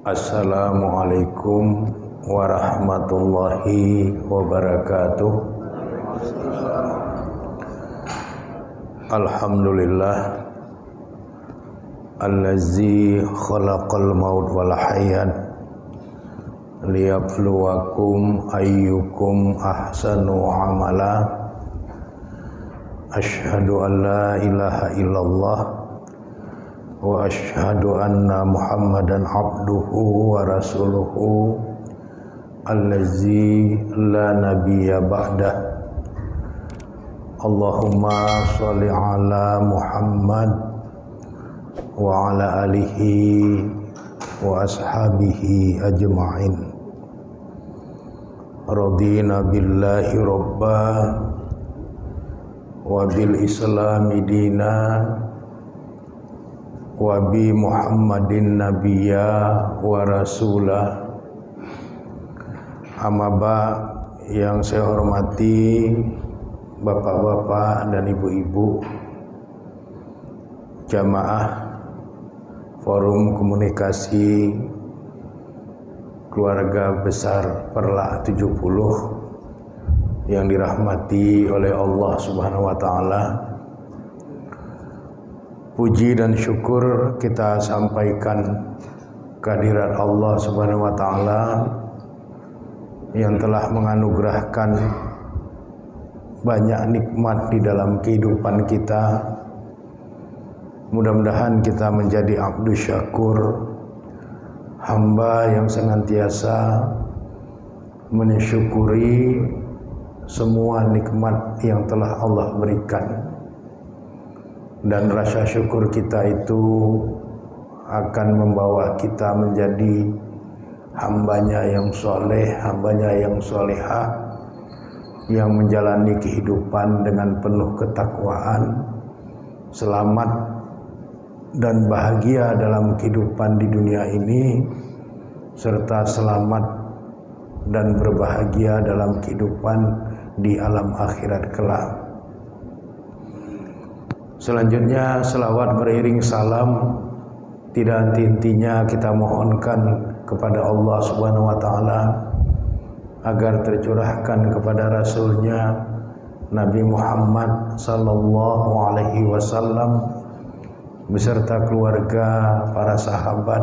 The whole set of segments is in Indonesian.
Assalamualaikum warahmatullahi wabarakatuh. Alhamdulillah allazi khalaqal maut wal hayat liyabluwakum ayyukum ahsanu amala. Asyhadu an la ilaha illallah wa asyhadu anna Muhammadan abduhu wa rasuluhu allazi la nabiyya ba'dah. Allahumma sholli ala Muhammad wa ala alihi wa ashabihi ajma'in. Radina billahi robba wa bil islami dina wa bi Muhammadin nabiyya wa rasulah. Amma ba, yang saya hormati bapak-bapak dan ibu-ibu jamaah Forum Komunikasi Keluarga Besar Perla 70 yang dirahmati oleh Allah Subhanahu wa taala. Puji dan syukur kita sampaikan kehadirat Allah Subhanahu wa taala yang telah menganugerahkan banyak nikmat di dalam kehidupan kita. Mudah-mudahan kita menjadi abdu syakur, hamba yang senantiasa mensyukuri semua nikmat yang telah Allah berikan. Dan rasa syukur kita itu akan membawa kita menjadi hambanya yang soleh, hambanya yang solehah, yang menjalani kehidupan dengan penuh ketakwaan, selamat dan bahagia dalam kehidupan di dunia ini, serta selamat dan berbahagia dalam kehidupan di alam akhirat kelak. Selanjutnya selawat beriring salam tidak henti-hentinya kita mohonkan kepada Allah Subhanahu wa taala agar tercurahkan kepada Rasulnya Nabi Muhammad sallallahu alaihi wasallam beserta keluarga, para sahabat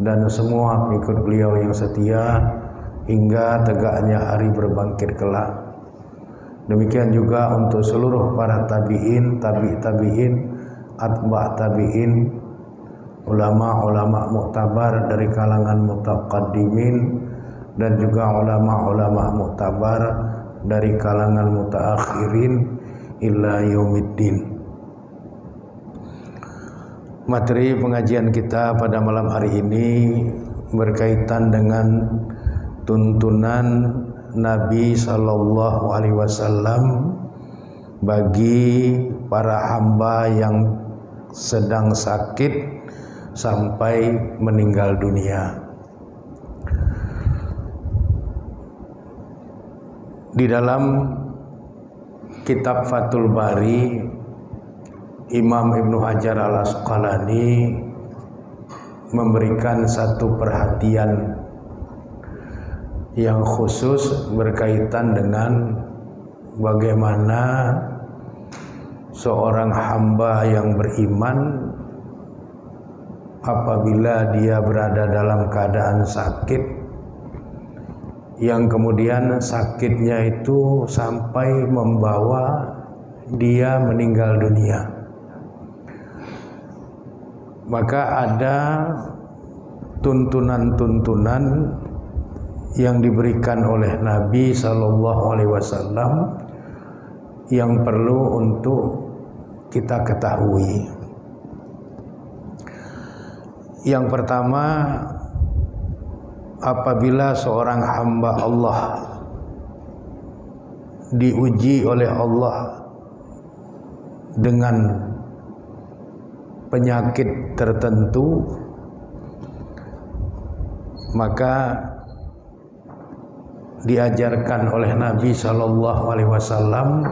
dan semua pengikut beliau yang setia hingga tegaknya hari berbangkit kelak. Demikian juga untuk seluruh para tabi'in, tabi'in, atba' tabi'in, ulama-ulama muktabar dari kalangan mutaqaddimin dan juga ulama-ulama muktabar dari kalangan mutaakhirin ila yaumiddin. Materi pengajian kita pada malam hari ini berkaitan dengan tuntunan Nabi sallallahu alaihi wasallam bagi para hamba yang sedang sakit sampai meninggal dunia. Di dalam kitab Fathul Bari, Imam Ibnu Hajar Al-Asqalani memberikan satu perhatian yang khusus berkaitan dengan bagaimana seorang hamba yang beriman apabila dia berada dalam keadaan sakit, yang kemudian sakitnya itu sampai membawa dia meninggal dunia. Maka ada tuntunan-tuntunan yang diberikan oleh Nabi sallallahu alaihi wasallam yang perlu untuk kita ketahui. Yang pertama, apabila seorang hamba Allah diuji oleh Allah dengan penyakit tertentu, maka diajarkan oleh Nabi sallallahu alaihi wasallam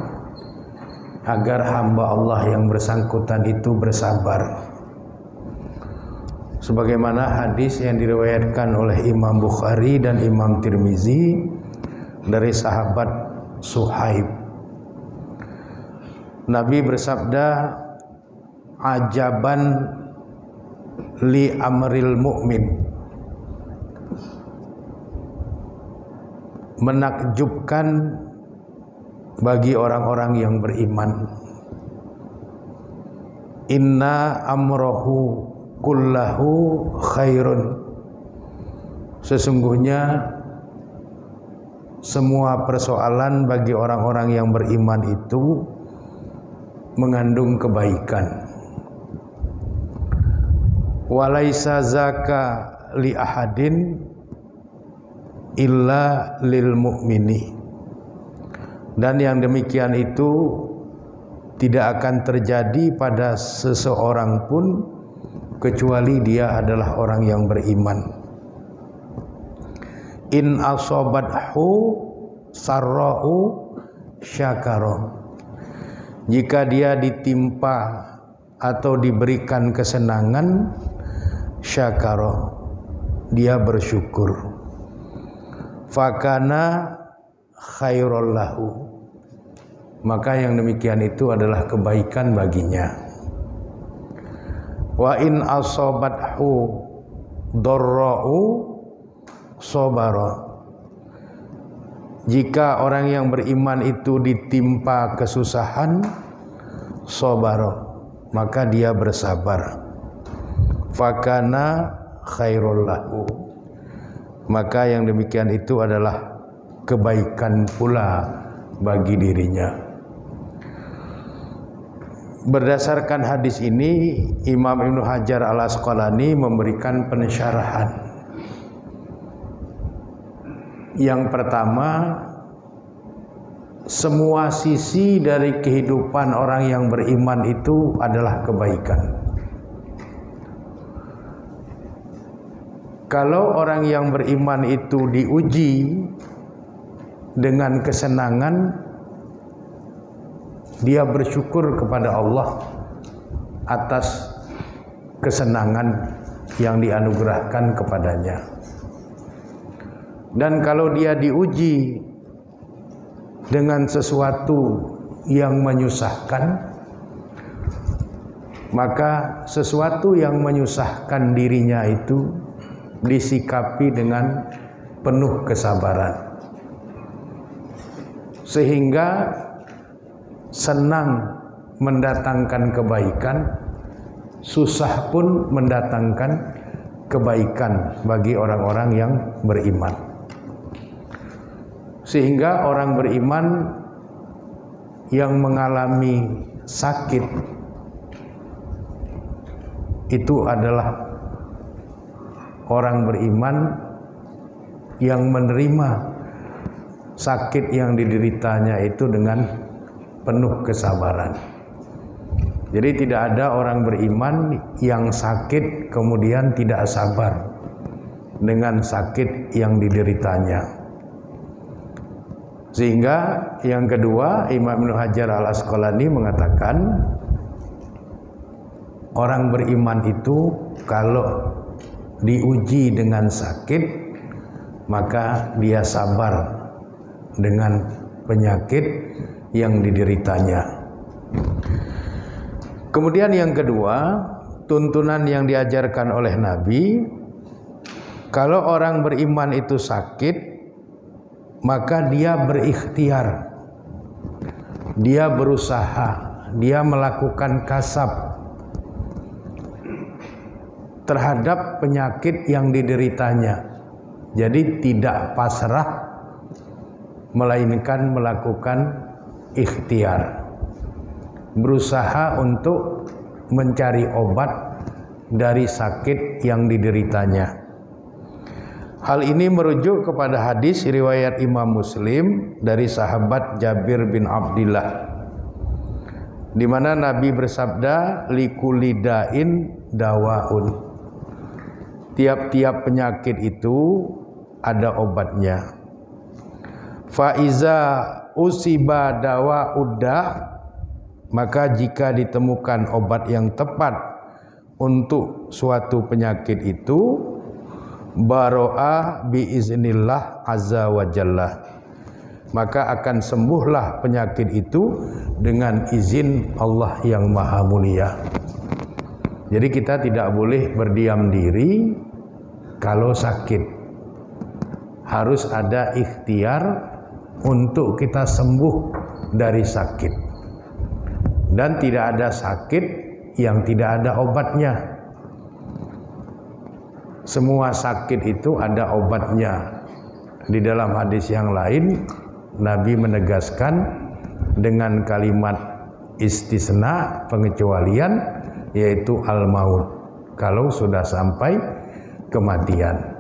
agar hamba Allah yang bersangkutan itu bersabar. sebagaimana hadis yang diriwayatkan oleh Imam Bukhari dan Imam Tirmizi dari sahabat Suhaib. Nabi bersabda, ajaban li amril mu'min, menakjubkan bagi orang-orang yang beriman. Inna amrohu kullahu khairun, sesungguhnya semua persoalan bagi orang-orang yang beriman itu mengandung kebaikan. Walaisa zaka li ahadin illa lil mu'mini, dan yang demikian itu tidak akan terjadi pada seseorang pun kecuali dia adalah orang yang beriman. In asobathu sarra'u syakara, jika dia ditimpa atau diberikan kesenangan, syakara, dia bersyukur. Fakana khairul lahu, maka yang demikian itu adalah kebaikan baginya. Wa in asobathu dorra'u sobara, jika orang yang beriman itu ditimpa kesusahan, sobara, maka dia bersabar. Fakana khairul lahu, maka yang demikian itu adalah kebaikan pula bagi dirinya. Berdasarkan hadis ini, Imam Ibnu Hajar Al-Asqalani memberikan pensyarahan. Yang pertama, semua sisi dari kehidupan orang yang beriman itu adalah kebaikan. Kalau orang yang beriman itu diuji dengan kesenangan, dia bersyukur kepada Allah atas kesenangan yang dianugerahkan kepadanya. Dan kalau dia diuji dengan sesuatu yang menyusahkan, maka sesuatu yang menyusahkan dirinya itu disikapi dengan penuh kesabaran, sehingga senang mendatangkan kebaikan, susah pun mendatangkan kebaikan bagi orang-orang yang beriman. Sehingga orang beriman yang mengalami sakit itu adalah orang beriman yang menerima sakit yang dideritanya itu dengan penuh kesabaran. Jadi tidak ada orang beriman yang sakit kemudian tidak sabar dengan sakit yang dideritanya. Sehingga yang kedua, Imam Ibnu Hajar Al-Asqalani mengatakan, orang beriman itu kalau diuji dengan sakit, maka dia sabar dengan penyakit yang dideritanya. Kemudian yang kedua, tuntunan yang diajarkan oleh Nabi, kalau orang beriman itu sakit, maka dia berikhtiar, dia berusaha, dia melakukan kasab terhadap penyakit yang dideritanya. Jadi tidak pasrah, melainkan melakukan ikhtiar, berusaha untuk mencari obat dari sakit yang dideritanya. Hal ini merujuk kepada hadis riwayat Imam Muslim dari sahabat Jabir bin Abdillah, di mana Nabi bersabda, likulli da'in dawaun, tiap-tiap penyakit itu ada obatnya. Faiza usiba dawa udda, maka jika ditemukan obat yang tepat untuk suatu penyakit itu baro'a biiznillah azza wa jalla, maka akan sembuhlah penyakit itu dengan izin Allah yang maha mulia. Jadi kita tidak boleh berdiam diri kalau sakit. Harus ada ikhtiar untuk kita sembuh dari sakit. Dan tidak ada sakit yang tidak ada obatnya. Semua sakit itu ada obatnya. Di dalam hadis yang lain, Nabi menegaskan dengan kalimat istisna, pengecualian, yaitu al-maut, kalau sudah sampai kematian.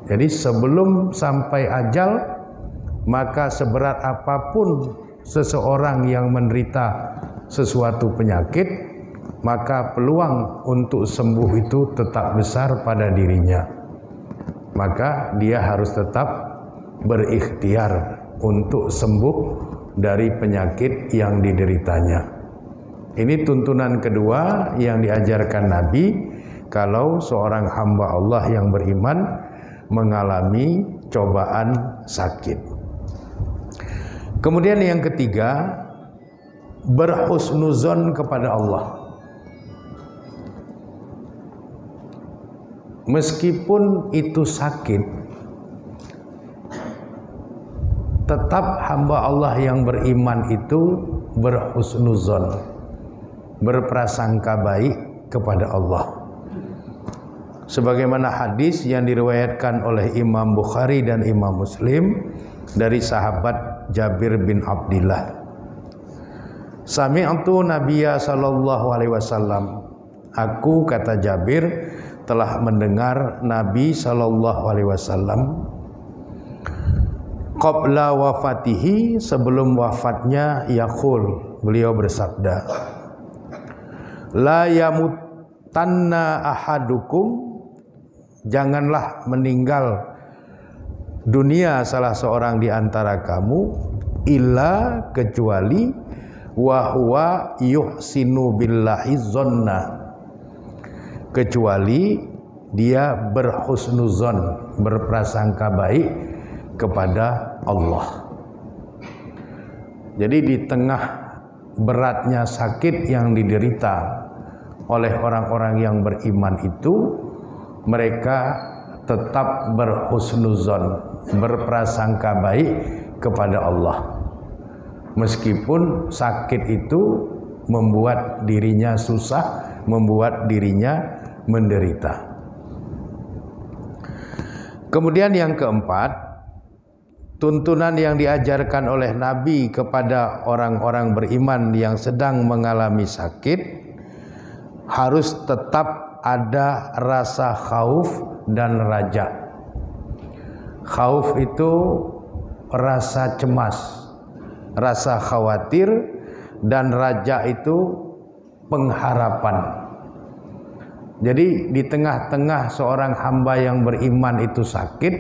Jadi sebelum sampai ajal, maka seberat apapun seseorang yang menderita sesuatu penyakit, maka peluang untuk sembuh itu tetap besar pada dirinya. Maka dia harus tetap berikhtiar untuk sembuh dari penyakit yang dideritanya. Ini tuntunan kedua yang diajarkan Nabi kalau seorang hamba Allah yang beriman mengalami cobaan sakit. Kemudian yang ketiga, berhusnuzon kepada Allah. Meskipun itu sakit, tetap hamba Allah yang beriman itu berhusnuzon, berprasangka baik kepada Allah. Sebagaimana hadis yang diriwayatkan oleh Imam Bukhari dan Imam Muslim dari sahabat Jabir bin Abdillah. Sami'tu Nabiyya sallallahu alaihi wasallam. Aku, kata Jabir, telah mendengar Nabi sallallahu alaihi wasallam qabla wafatihi, sebelum wafatnya, yaqul, beliau bersabda, la yamutanna ahadukum, janganlah meninggal dunia salah seorang di antara kamu, illa, kecuali, wa huwa yuhsinu billahi zonna, kecuali dia berhusnuzon, berprasangka baik kepada Allah. Jadi di tengah beratnya sakit yang diderita oleh orang-orang yang beriman itu, mereka tetap berhusnuzon, berprasangka baik kepada Allah. Meskipun sakit itu membuat dirinya susah, membuat dirinya menderita. Kemudian yang keempat, tuntunan yang diajarkan oleh Nabi kepada orang-orang beriman yang sedang mengalami sakit, harus tetap ada rasa khauf dan raja. Khauf itu rasa cemas, rasa khawatir, dan raja itu pengharapan. Jadi di tengah-tengah seorang hamba yang beriman itu sakit,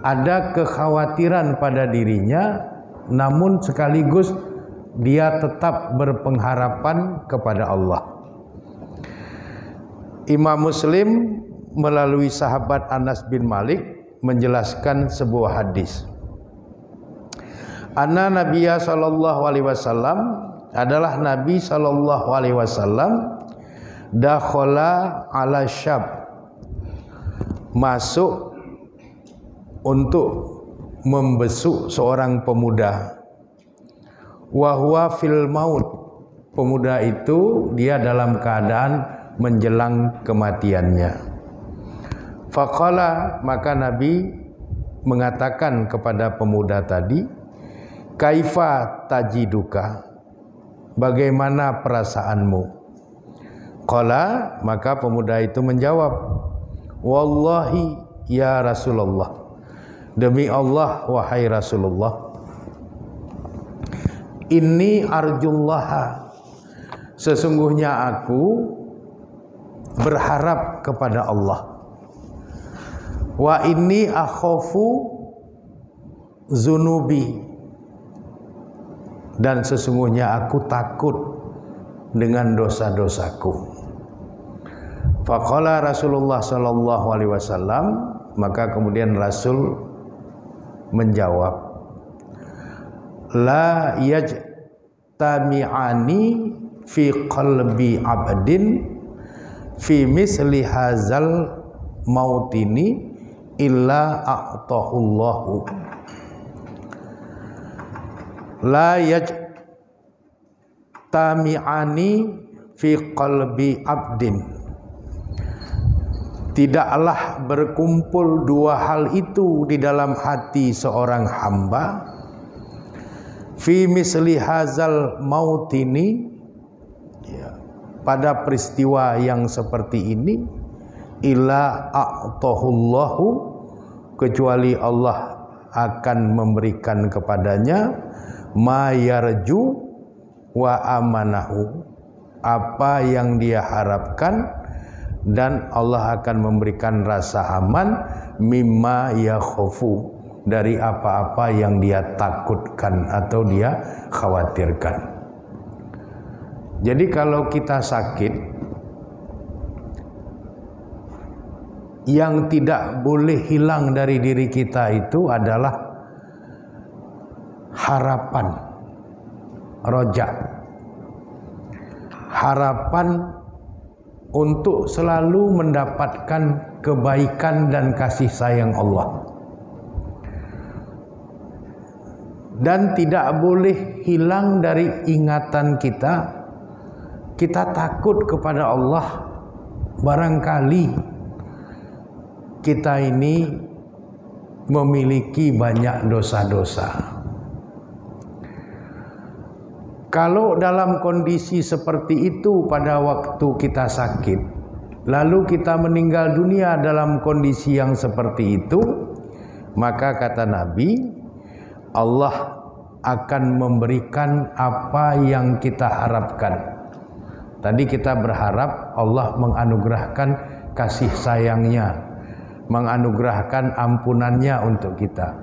ada kekhawatiran pada dirinya, namun sekaligus dia tetap berpengharapan kepada Allah. Imam Muslim melalui sahabat Anas bin Malik menjelaskan sebuah hadis. Anna Nabiyya sallallahu alaihi wasallam, adalah Nabi sallallahu alaihi wasallam, dakhala ala syab, masuk untuk membesuk seorang pemuda. Wa huwa fil maut, pemuda itu dia dalam keadaan menjelang kematiannya. Faqala, maka Nabi mengatakan kepada pemuda tadi, kaifa tajiduka, bagaimana perasaanmu? Qala, maka pemuda itu menjawab, wallahi ya Rasulullah, demi Allah wahai Rasulullah, inni arjullaha, sesungguhnya aku berharap kepada Allah, wa inni akhafu zunubi, dan sesungguhnya aku takut dengan dosa-dosaku. Faqala Rasulullah sallallahu alaihi wasallam, maka kemudian Rasul menjawab, la yajtami'ani fi qalbi abdin fi misli hazal mautini illa a'tahullahu. La yajtami'ani fi qalbi abdin, tidaklah berkumpul dua hal itu di dalam hati seorang hamba, fi misli hazal mautini, ya, pada peristiwa yang seperti ini, illa a'tahullahu, kecuali Allah akan memberikan kepadanya ma yarju wa amanahu, apa yang dia harapkan, dan Allah akan memberikan rasa aman mimma yakhafu, dari apa-apa yang dia takutkan atau dia khawatirkan. Jadi kalau kita sakit, yang tidak boleh hilang dari diri kita itu adalah harapan, roja, harapan untuk selalu mendapatkan kebaikan dan kasih sayang Allah. Dan tidak boleh hilang dari ingatan kita, kita takut kepada Allah. Barangkali kita ini memiliki banyak dosa-dosa. Kalau dalam kondisi seperti itu pada waktu kita sakit, lalu kita meninggal dunia dalam kondisi yang seperti itu, maka kata Nabi, Allah akan memberikan apa yang kita harapkan. Tadi kita berharap Allah menganugerahkan kasih sayangnya, menganugerahkan ampunannya untuk kita.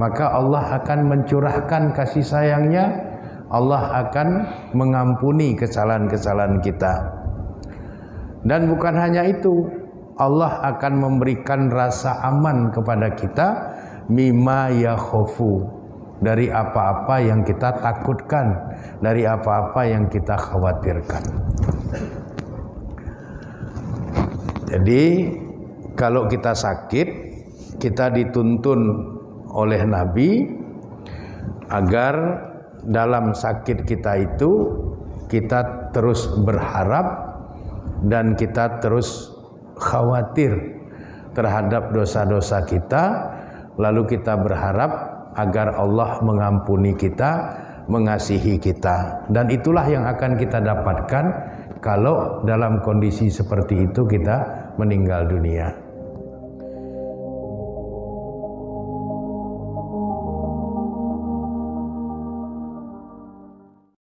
Maka Allah akan mencurahkan kasih sayangnya, Allah akan mengampuni kesalahan-kesalahan kita. Dan bukan hanya itu, Allah akan memberikan rasa aman kepada kita, mimma yakhafu, dari apa-apa yang kita takutkan, dari apa-apa yang kita khawatirkan. Jadi kalau kita sakit, kita dituntun oleh Nabi agar dalam sakit kita itu kita terus berharap dan kita terus khawatir terhadap dosa-dosa kita, lalu kita berharap agar Allah mengampuni kita, mengasihi kita. Dan itulah yang akan kita dapatkan kalau dalam kondisi seperti itu kita meninggal dunia.